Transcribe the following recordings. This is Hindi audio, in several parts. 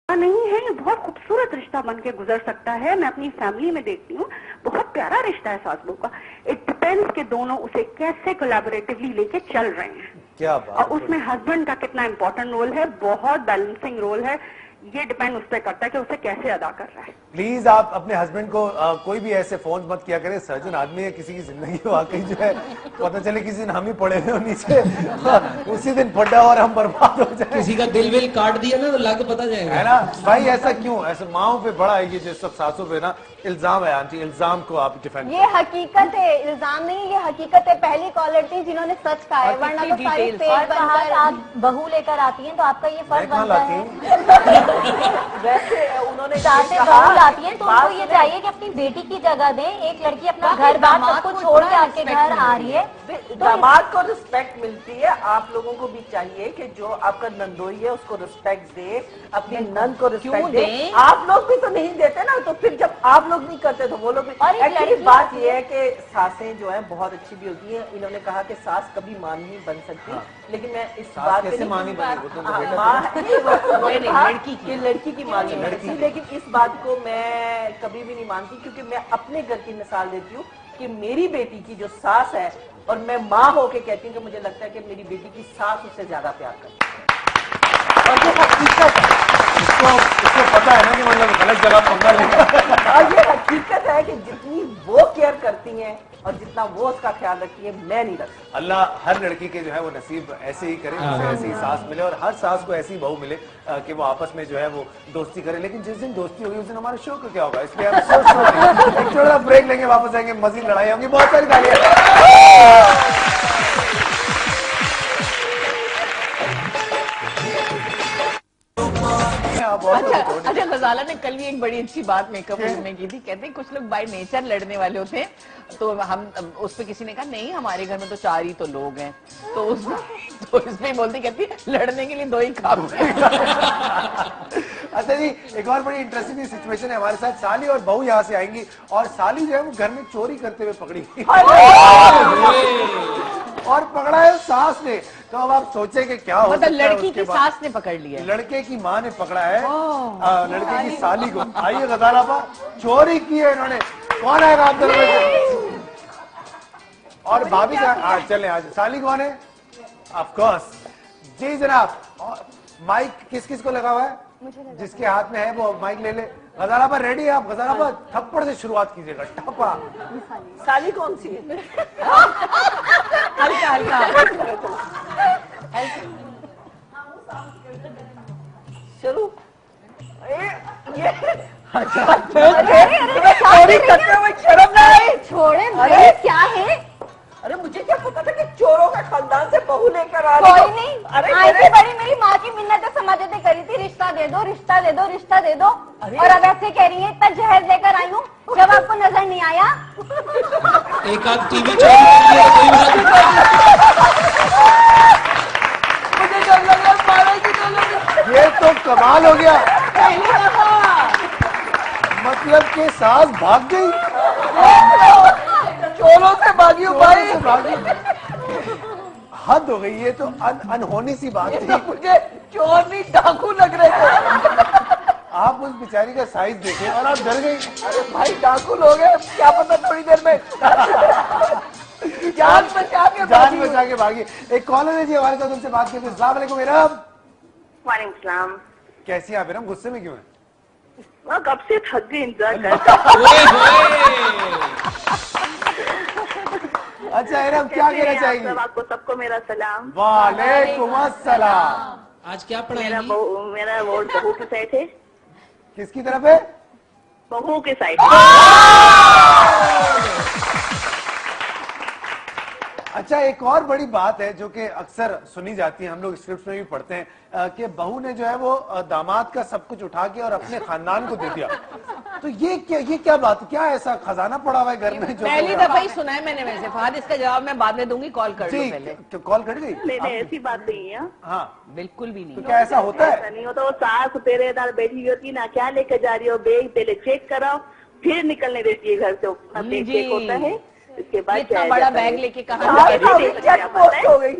नहीं है, ये बहुत खूबसूरत रिश्ता बन के गुजर सकता है। मैं अपनी फैमिली में देखती हूँ, बहुत प्यारा रिश्ता है सास बहू का। इट डिपेंड्स कि दोनों उसे कैसे कोलैबोरेटिवली लेके चल रहे हैं। क्या बात। और उसमें हस्बैंड का कितना इंपॉर्टेंट रोल है, बहुत बैलेंसिंग रोल है। ये डिपेंड उस पर करता है कि उसे कैसे अदा कर रहा है। प्लीज आप अपने हस्बैंड को कोई भी ऐसे फोन मत किया करें। सर्जन आदमी है, किसी की जिंदगी वाकई जो है पता चले किसी दिन हम ही पड़े हुए नीचे उसी दिन फटा और हम बर्बाद हो जाए। किसी का दिल विल काट दिया ना तो लग पता जाएगा, है ना भाई। ऐसा क्यों, ऐसे माओ पे बड़ा है ये जो सब सासों पे ना इल्जाम है। आंटी इल्जाम को आप डिफेंड। ये हकीकत है, इल्जाम नहीं, ये हकीकत है। पहली कॉलर थी जिन्होंने सच कहा है, वरना तो सारी फेक बनकर आप बहू लेकर आती हैं तो आपका ये फर्ज बनता है। वैसे उन्होंने चाहते बहू लाती हैं तो उनको ये चाहिए कि अपनी बेटी की जगह दें। एक लड़की अपना घर बार सब कुछ छोड़ के आपके घर आ रही है, दामाद को रिस्पेक्ट मिलती है। आप लोगों को भी चाहिए कि जो आपका नंदोई है उसको रिस्पेक्ट दे, अपनी नंद को रिस्पेक्ट दे। आप लोग भी तो नहीं देते ना, तो फिर जब आप लोग नहीं करते तो वो लोग भी। एक्चुअली बात ये है कि सासें जो है बहुत अच्छी भी होती है। इन्होंने कहा कि सास कभी मां नहीं बन सकती, लेकिन मैं इस बात पे मां नहीं बनेगी, लड़की की मां नहीं बनती। लेकिन इस बात को मैं कभी भी नहीं मानती, क्योंकि मैं अपने घर की मिसाल देती हूँ कि मेरी बेटी की जो सास है, और मैं माँ होके कहती हूँ कि मुझे लगता है कि मेरी बेटी की सास उससे ज्यादा प्यार करती है, और ये हकीकत है। इसको पता है ना कि मतलब गलत जगह पंगा लेगा। और ये हकीकत है कि जितनी वो केयर करती हैं और जितना वो उसका ख्याल रखती है, मैं नहीं रखती। अल्लाह हर लड़की के जो है वो नसीब ऐसे ही करे, उसे ऐसी सास मिले और हर सास को ऐसी बहू मिले कि वो आपस में जो है वो दोस्ती करे। लेकिन जिस दिन दोस्ती होगी उस दिन हमारे शो का क्या होगा, इसलिए हम सोच रहे हैं एक छोटा ब्रेक लेंगे, वापस आएंगे, मजीद लड़ाई होंगी, बहुत सारी तालियां। अच्छा, गजाला ने कल भी एक बड़ी अच्छी बात मेकअप में की थी। कहते हैं कुछ लोग बाय नेचर लड़ने वाले होते हैं, तो हम उस पे किसी ने कहा नहीं हमारे घर में तो 4 ही तो लोग हैं, तो इसमें बोलती कहती लड़ने के लिए 2 ही काफी है। अच्छा जी, एक और बड़ी इंटरेस्टिंग सिचुएशन है हमारे साथ। साली और बहू यहाँ से आएंगी और साली जो है वो घर में चोरी करते हुए पकड़ी गई और पकड़ा है सास ने। तो अब आप सोचे कि क्या हो सकता है। लड़की की सास ने पकड़ लिया, लड़के की माँ ने पकड़ा है लड़के की साली को। आइए गजाला पर, चोरी की है इन्होंने। कौन आएगा आप दोनों में? और भाभी का चले आज। साली कौन है? ऑफ कोर्स जी जनाब। माइक किस किस को लगा हुआ है? जिसके हाथ में है वो माइक ले ले। गजाला पर रेडी है आप? गजाला पर थप्पड़ से शुरुआत कीजिएगा, ठप्पा। साली कौन सी है? हल्का हल्का। चलो छोड़े भाई, क्या है? अरे मुझे क्या पता था कि चोरों का खानदान से बहू लेकर आ रही। कोई नहीं, अरे ऐसी बड़ी मेरी माँ की मिन्नतें समझते करी थी, रिश्ता दे दो, रिश्ता दे दो, रिश्ता दे दो। और अब ऐसे कह रही है इतना जहर लेकर आई हूँ, जब आपको नजर नहीं आया। एक आध टीवी चैनल मुझे डर लग रहा मारेगी। ये तो कमाल हो गया। मतलब कि सास भाग गई, चोरों से भागी भाई। हद हो गई। ये तो अनहोनी सी बात थी। मुझे चोर नहीं डाकू लग रहे थे। आप उस बेचारी का साइज देखें और आप डर गई। अरे भाई डाकू लोग हैं, क्या पता थोड़ी देर में जान बचा के भागी। एक कॉलर है जी हमारे साथ, उनसे बात करते हैं। अस्सलाम वालेकुम इरम। वालेकुम सलाम। कैसी हैं आप इरम? गुस्से में क्यों हैं? कब से थक गई इंतजार करता। अच्छा इरम, क्या कहना चाहेंगी? आपको सबको मेरा सलाम। वालेकुम अस्सलाम। आज क्या पढ़ाएंगी? मेरा वोट बहू की साइड है। किसकी तरफ है? बहू के साइड। अच्छा, एक और बड़ी बात है जो कि अक्सर सुनी जाती है, हम लोग स्क्रिप्ट में भी पढ़ते हैं कि बहू ने जो है वो दामाद का सब कुछ उठा के और अपने खानदान को दे दिया। तो ये क्या बात, क्या ऐसा खजाना पड़ा हुआ है घर में? जो पहली दफा ही सुना है मैंने। वैसे फहद, इसका जवाब मैं बाद में दूंगी, कॉल कर लो पहले। तो कॉल कर गई? नहीं, ऐसी बात नहीं है। हाँ बिल्कुल भी नहीं। तो क्या ऐसा होता है? ऐसा नहीं होता। वो सास तेरे दाल बैठी हुई होती ना, क्या लेकर जा रही हो बैग, पहले चेक कराओ फिर निकलने देती है घर से। चेक होता है। इसके बाद इतना जाया बड़ा जाता बैग है। लेके कहाँ चेक पोस्ट हो गई।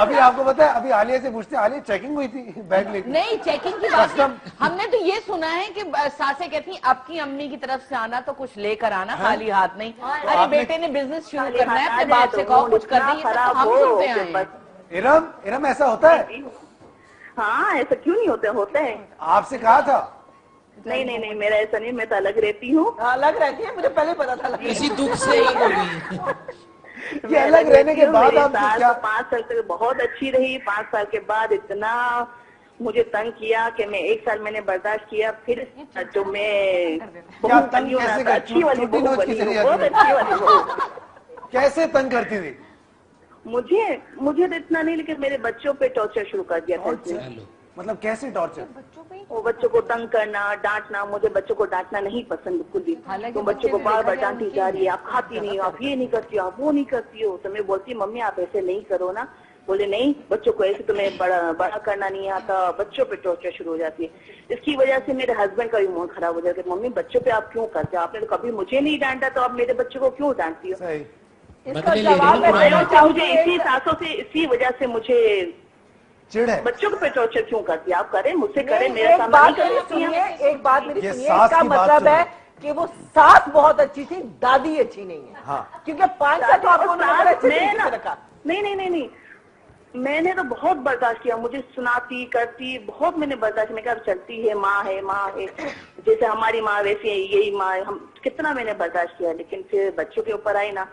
अभी आपको पता है, अभी आलिया से पूछते हैं, आलिया चेकिंग हुई थी बैग लेके? नहीं, चेकिंग की बात कस्टम। नहीं। हमने तो ये सुना है कि सासें कहती आपकी अम्मी की तरफ से आना तो कुछ लेकर आना, खाली हाथ नहीं। अरे आपने- बेटे ने बिजनेस शुरू खाली करना है, हाथ अपने आ बाप जाए से तो कहो मूड कुछ कर इतना देंगे, तो खराब हम हो सुनते कि आए हैं। बस। इरम ऐसा होता है? हाँ, ऐसा क्यों नहीं होता है। आपसे कहा था? नहीं, मेरा ऐसा नहीं, मैं तो अलग रहती हूँ। अलग रहती है, मुझे पहले पता था। इसी दुख से अलग हो गई। ये अलग रहने के बाद आप क्या? 5 साल तक बहुत अच्छी रही, 5 साल के बाद इतना मुझे तंग किया कि मैं 1 साल मैंने बर्दाश्त किया, फिर जो मैं क्या बहू तंग बनी हूँ ना, कैसे तो कर- अच्छी वाली छोटी बहू नोच बनी की हूँ, चली बहुत जाती अच्छी वाली बहू। कैसे तंग करती थी? मुझे तो इतना नहीं, लेकिन मेरे बच्चों पे टॉर्चर शुरू कर दिया था इसने। चलो, मतलब कैसे टॉर्चर? वो बच्चों को तंग करना, डांटना। मुझे बच्चों को डांटना नहीं पसंद बिल्कुल भी। हालांकि तुम बच्चों को बच्चे बार बार बेकार डांटी उनकी जा रही है, आप खाती नहीं हो, आप ये नहीं करती हो, आप वो नहीं करती हो। तो मैं बोलती मम्मी आप ऐसे नहीं करो ना। बोले नहीं, बच्चों को ऐसे तुम्हें बड़ा करना नहीं आता। बच्चों पे टॉर्चर शुरू हो जाती है। इसकी वजह से मेरे हस्बैंड का भी मूड खराब हो जाता है। मम्मी बच्चों पे आप क्यों करते हो? आपने तो कभी मुझे नहीं डांटा, तो आप मेरे बच्चों को क्यों डांटती हो? सही। इसका बदले ले रही जवाब हो मैं पुराना। देना मुझे चाहूंगी। इसी सासों से, इसी वजह से मुझे चिढ़ है। बच्चों को पे टॉर्चर क्यों करती है? आप करें, मुझसे करें, नहीं, मेरा एक सामना बात नहीं मेरी करती हैं। सुनिए, एक बात मेरी ये सुनिए। सास इसका की बात मतलब सुनिए। है कि वो सास बहुत अच्छी थी, दादी अच्छी नहीं है। हाँ। क्योंकि 5 साल तो आपको उन्होंने अच्छे तरीके से रखा। नहीं, मैंने तो बहुत बर्दाश्त किया। मुझे सुनाती करती बहुत मैंने बर्दाश्त। मैं क्या चलती है, माँ है, जैसे हमारी माँ वैसे है, यही माँ है। हम कितना मैंने बर्दाश्त किया, लेकिन फिर बच्चों के ऊपर आई ना,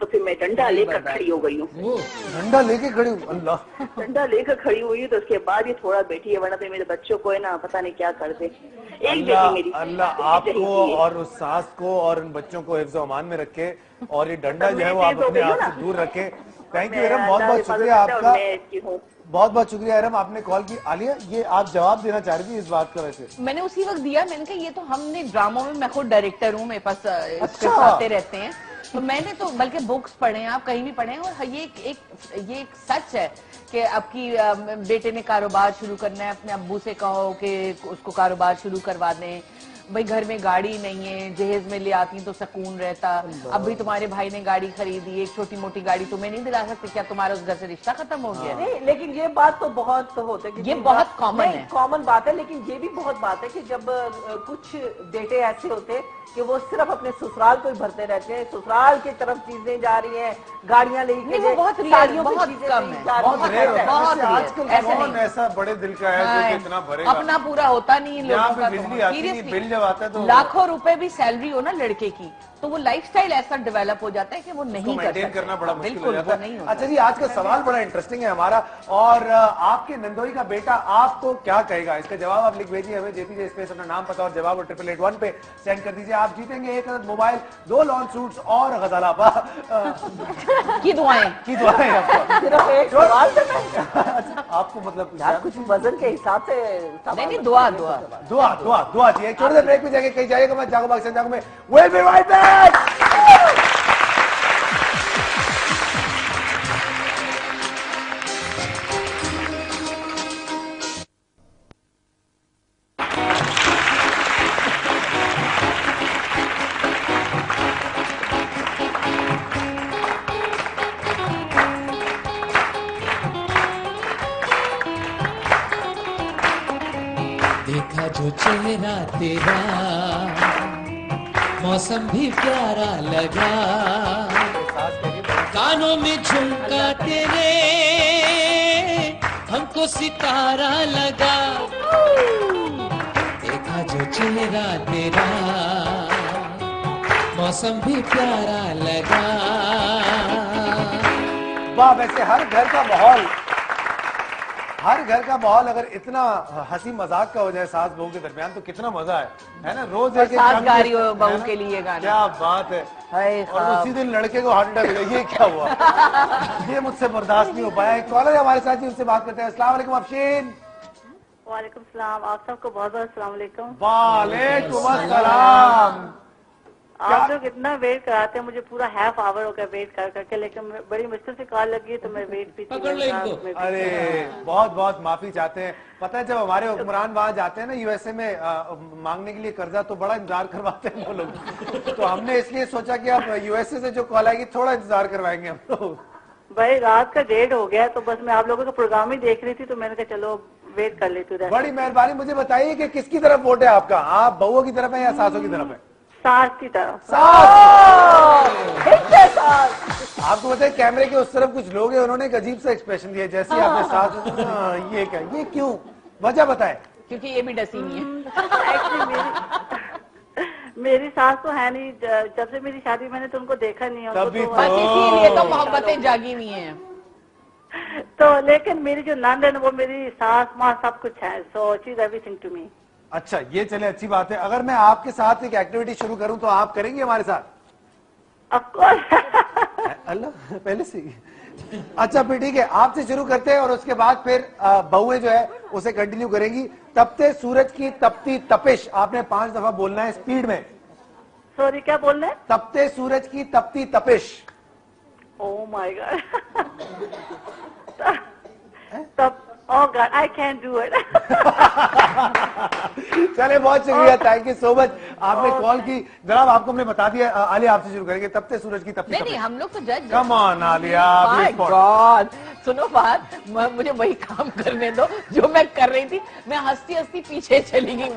तो फिर मैं डंडा लेकर खड़ी हो गई हूँ। वो डंडा लेके खड़ी हूँ? अल्लाह। डंडा लेकर खड़ी हुई, तो उसके बाद ही थोड़ा बैठी है, वरना तो मेरे बच्चों को है ना पता नहीं क्या कर दे। एक बेटी मेरी, अल्लाह एक आपको बेटी है। और उस सास को और उन बच्चों को हिफ्ज़ अमान में रखे, और ये डंडा जो है वो मैं आप तेज हो अपने गई हूँ आप ना। से दूर रखे। थैंक यू मैं इरम, बहुत अल्लाह बहुत हिफाजत शुक्रिया करता है और आपका। मैं इसकी हूँ। बहुत बहुत शुक्रिया इरम, आपने कॉल की। आलिया, ये आप जवाब देना चाह रही थी इस बात का? वैसे मैंने उसी वक्त दिया। मैंने कहा ये तो हमने ड्रामों में, मैं खुद डायरेक्टर हूँ, मेरे पास अच्छा। आते रहते हैं, तो मैंने तो बल्कि बुक्स पढ़े हैं, आप कहीं भी पढ़े हैं। और ये एक सच है कि आपकी बेटे ने कारोबार शुरू करना है, अपने अब्बू से कहो कि उसको कारोबार शुरू करवा दें। भाई घर में गाड़ी नहीं है, जहेज में ले आती तो सुकून रहता। अब भी तुम्हारे भाई ने गाड़ी खरीदी, एक छोटी मोटी गाड़ी तुम्हें नहीं दिला सकते, क्या तुम्हारा उस घर से रिश्ता खत्म हो गया? नहीं, लेकिन ये बात तो बहुत होता है कि ये बहुत common है। कॉमन बात है। लेकिन ये भी बहुत बात है कि जब कुछ बेटे ऐसे होते हैं कि वो सिर्फ अपने ससुराल को ही भरते रहते हैं, ससुराल की तरफ चीजें जा रही हैं, गाड़ियां लेके नहीं, वो बहुत रेयर, साड़ियों पे बहुत चीजें कम नहीं है, जा रही बहुत रेयर होता है। बहुत वैसे रेयर, आजकल ऐसे कौन नहीं। ऐसा बड़े दिल का है जो कि इतना भरेगा? अपना पूरा होता नहीं है यहाँ लोगों पे का। बिजली आती नहीं, Seriously, बिल जब आता है तो लाखों रुपए भी सैलरी हो ना लड़के की, तो वो लाइफस्टाइल ऐसा डेवलप हो जाता है कि वो नहीं कर मेंटेन सकते। करना बड़ा मुश्किल हो बिल्कुल, जाता वो नहीं है। होता। अच्छा जी, आज का सवाल बड़ा इंटरेस्टिंग है हमारा, और आपके नंदोई का बेटा आपको क्या कहेगा? इसका जवाब आप लिख भेजिए हमें, JPJ स्पेस अपना नाम, पता और जवाब, और 8881 पे सेंड कर दीजिए। आप जीतेंगे 1 अदद मोबाइल, 2 लॉन सूट्स और गजालाबा की दुआएं। की दुआएं आपको। सिर्फ एक सवाल से आपको मतलब यार कुछ वजन के हिसाब से सवाल नहीं, दुआ दुआ जी। छोटे से ब्रेक में जाके कहीं जाइएगा मैं, जागो बाग से जागो में। We'll be right back! देखा जो चेहरा तेरा, मौसम भी प्यारा लगा, कानों में झुमका तेरे हमको सितारा लगा। देखा जो चेहरा तेरा, मौसम भी प्यारा लगा। वाह, वैसे हर घर का माहौल अगर इतना हंसी मजाक का हो जाए सास बहू के दरमियान, तो कितना मजा है ना? रोज एक सास काम गा रही हो है बहू ना? के लिए गाना। क्या बात है। हाय और ख्वाब। उसी दिन लड़के को हार्ट अटैक हो गया। ये क्या हुआ? ये मुझसे बर्दाश्त नहीं हो पाया। एक कॉलर है हमारे साथ जी, उससे बात करते हैं। अस्सलाम वालेकुम अफशीन। वालेकुम सलाम, आप सबको बहुत बहुत सलाम वालेकुम। वालेकुम अस्सलाम। आप लोग इतना वेट कराते हैं, मुझे पूरा हाफ आवर हो गया वेट कर करके, लेकिन बड़ी मुश्किल से कॉल लगी है तो मैं वेट भी पकड़ लो इनको। अरे बहुत बहुत माफी चाहते हैं। पता है जब हमारे हुक्मरान वहां जाते हैं ना यूएसए में मांगने के लिए कर्जा, तो बड़ा इंतजार करवाते हैं वो लोग। तो हमने इसलिए सोचा कि अब यूएसए से जो कॉल आएगी थोड़ा इंतजार करवाएंगे हम लोग। भाई रात का 1:30 हो गया, तो बस मैं आप लोगों का प्रोग्राम ही देख रही थी, तो मैंने कहा चलो वेट कर लेती हूँ। बड़ी मेहरबानी। मुझे बताइए कि किसकी तरफ वोट है आपका? आप बहुओं की तरफ है या सासों की तरफ है? सास की तरफ। आपको बताए कैमरे के उस तरफ कुछ लोग हैं, उन्होंने एक अजीब सा एक्सप्रेशन दिया, जैसे आपने सास ये क्या, ये क्यों, वजह बताए? क्योंकि ये भी डसी नहीं है। एक्चुअली मेरी सास तो है नहीं, जब से मेरी शादी मैंने तो उनको देखा नहीं है। तभी तो बस इसीलिए तो मोहब्बतें जागी हुई हैं। तो लेकिन मेरी जो नंद है वो मेरी सास माँ सब कुछ है, so she is everything to me. अच्छा ये चले अच्छी बात है। अगर मैं आपके साथ एक एक्टिविटी शुरू करूं तो आप करेंगे हमारे साथ? Of course. अल्लाह पहले से ही। अच्छा फिर ठीक है, आपसे शुरू करते हैं और उसके बाद फिर बहुएं जो है उसे कंटिन्यू करेंगी। तपते सूरज की तपती तपिश, आपने 5 दफा बोलना है स्पीड में। सॉरी क्या बोल रहे हैं? तपते सूरज की तपती तपिश। Oh my god. तब oh god I can do it. चले बहुत शुक्रिया, थैंक यू सो मच, आपने कॉल की। जनाब आपको हमने बता दिया, आलिया आपसे शुरू करेंगे। तपते सूरज की तपती नहीं हम लोग तो जज। Come on Alia. My God, सुनो बात, मुझे वही काम करने दो जो मैं कर रही थी। मैं हंसती हंसती पीछे चली गई,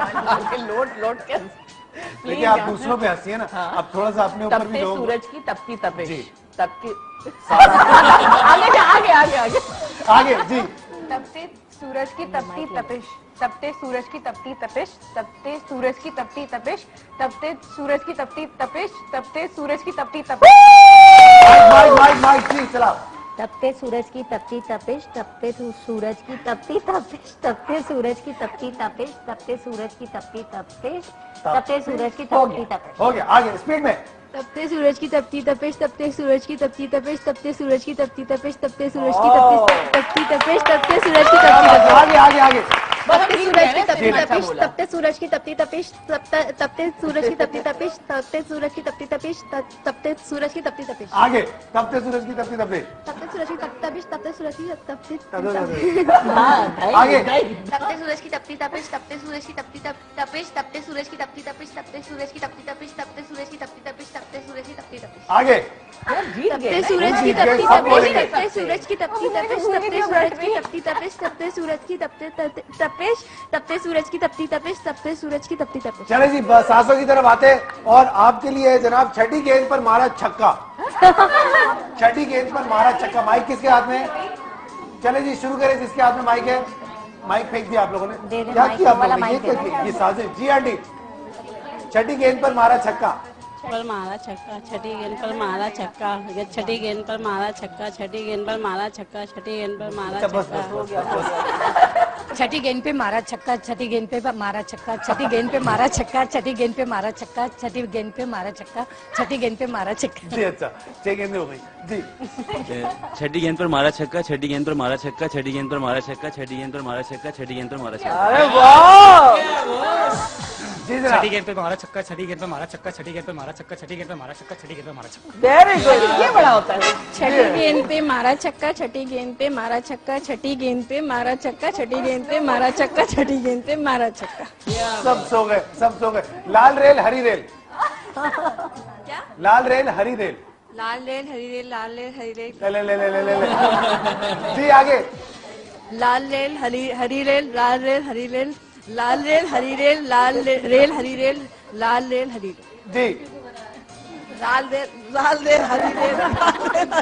लोट के। देखिए आप दूसरों पे हंसी है ना, अब थोड़ा सा अपने ऊपर भी तपते दो। सूरज की तपती तपिश। जी। तपती आगे आगे जी। तपते सूरज की तपती तपिश, तपते सूरज की तपती तपिश, तपते सूरज की तपती तपिश, तपते सूरज की तपती तपिश, तपते सूरज की तपती तपिश। माइक जी चला। तपते सूरज की तपती तपिश, तपते सूरज की तपती तपिश, तपते सूरज की तपती तपिश, तपते सूरज की तपती तपिश, तपते सूरज की तपती तपिश। हो गया, आगे स्पीड में। तपते सूरज की तपती तपिश, तपते सूरज की तपती तपिश, तपते सूरज की तपती तपिश, तपते सूरज की तपती तपिश, तपते सूरज की तपती तपिश। आगे आगे आगे। तपते सूरज की तपती तपिश, तपते सूरज की तपती तपिश, तपते सूरज की तपती तपिश, तपते सूरज की तपती तपिश, तपते सूरज की तपती तपिश। आगे तपते सूरज की तपती तपिश, तपते सूरज की तपती तपिश, तपते सूरज की तपती आगे तपते सूरज की तपती तपिश, तपते सूरज की तपती तपिश, तपते सूरज की तपती तपिश, तपते सूरज की तपती तपिश, तपते सूरज की तपती तपिश, तपते सूरज की तपती तपिश। आगे तपते सूरज की तपती तपिश, तपते सूरज की तपती तपिश, तपते सूरज की तपती तपिश, तपते सूरज की तपती तपिश, तपते सूरज की तपती तपिश, तपते सूरज की तपती तपिश। चले जी सासों की तरफ आते और आपके लिए जनाब छठी गेंद पर मारा छक्का। छठी गेंद पर मारा छक्का। माइक किसके हाथ में है? चले जी शुरू करें, जिसके हाथ में माइक है। माइक फेंक दिया आप लोगों ने, क्या किया आप लोगों ने? ये साजिश। जी आंटी, छठी गेंद पर मारा छक्का। पर मारा छक्का, छठी गेंद पर मारा छक्का, छठी गेंद पर मारा छक्का, छठी गेंद पर मारा छक्का, छठी गेंद पर मारा छक्का, छठी गेंद पे मारा छक्का, छठी गेंद पे मारा छक्का, छठी गेंद पे मारा छक्का, छठी गेंद पे मारा छक्का, छठी गेंद पे मारा छक्का, छठी गेंद पे मारा छक्का। जी अच्छा, 6 गेंदें हो गई जी। छठी गेंद पर मारा छक्का, छठी गेंद पर मारा छक्का, छठी गेंद पर मारा छक्का, छठी गेंद पर मारा छक्का, छठी गेंद पर मारा छक्का। अरे वाह। जी जनाब। छठी गेंद पे मारा छक्का, छठी गेंद पे मारा छक्का, छठी गेंद पे मारा छक्का, छठी गेंद पे मारा छक्का, छठी गेंद पे मारा छक्का। वेरी गुड, ये बड़ा होता है। छठी गेंद पे मारा छक्का, छठी गेंद पे मारा छक्का, छठी गेंद पे मारा छक्का, छठी गेंद पे मारा छक्का, छठी गेंद पे मारा छक्का। सब सो गए, सब सो गए। लाल रेल हरी रेल। क्या? लाल रेल हरी रेल। लाल रेल हरी रेल, लाल रेल हरी रेल, ले ले ले ले ले ले। जी आगे। लाल रेल हरी रेल, लाल रेल हरी रेल, लाल रेल हरी रेल, लाल रेल हरी रेल, लाल रेल हरी रेल। जी लाल रेल हरी रेल।